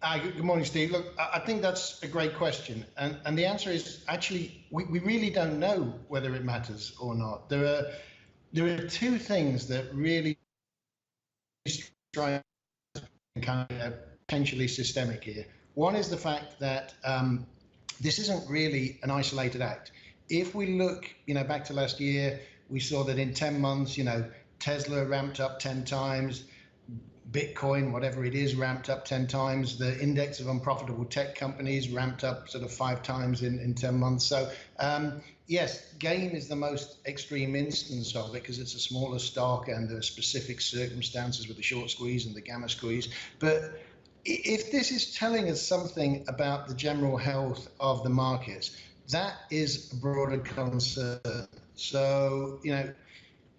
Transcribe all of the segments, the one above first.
Good morning, Steve. Look, I think that's a great question. And the answer is actually, we really don't know whether it matters or not. There are two things that really strike kind of potentially systemic here. One is the fact that this isn't really an isolated act. If we look, back to last year, we saw that in 10 months, Tesla ramped up 10 times, Bitcoin, whatever it is, ramped up 10 times. The index of unprofitable tech companies ramped up sort of 5 times in 10 months. So yes, GAME is the most extreme instance of it because it's a smaller stock and there are specific circumstances with the short squeeze and the gamma squeeze. But if this is telling us something about the general health of the markets, that is a broader concern. So,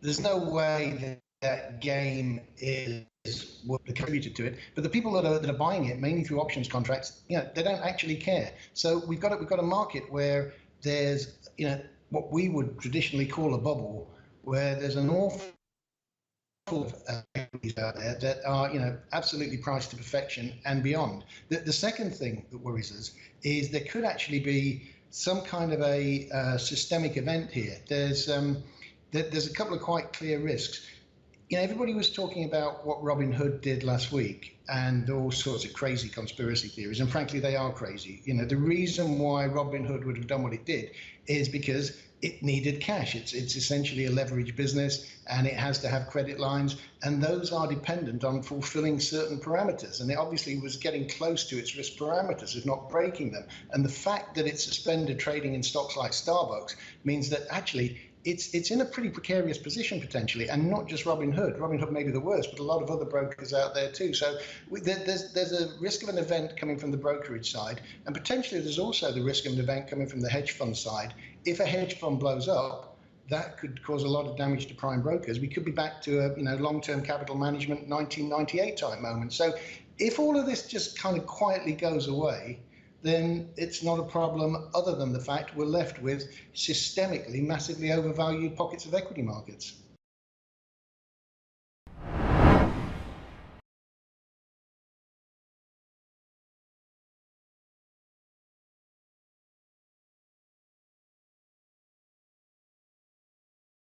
there's no way that GAME is what contributed to it, but the people that are buying it mainly through options contracts, they don't actually care. So we've got a market where there's what we would traditionally call a bubble, where there's an awful of equities out there that are absolutely priced to perfection and beyond. The second thing that worries us is there could actually be some kind of a systemic event here. There's a couple of quite clear risks. Everybody was talking about what Robinhood did last week and all sorts of crazy conspiracy theories, and frankly, they are crazy. The reason why Robinhood would have done what it did is because it needed cash. It's essentially a leverage business, and it has to have credit lines, and those are dependent on fulfilling certain parameters. And it obviously was getting close to its risk parameters, if not breaking them. And the fact that it suspended trading in stocks like Starbucks means that actually it's in a pretty precarious position potentially, and not just Robinhood. Robinhood may be the worst, but a lot of other brokers out there too. So there's a risk of an event coming from the brokerage side, and potentially there's also the risk of an event coming from the hedge fund side. If a hedge fund blows up, that could cause a lot of damage to prime brokers. We could be back to a long-term capital management 1998 type moment. So if all of this just kind of quietly goes away, then it's not a problem other than the fact we're left with systemically massively overvalued pockets of equity markets.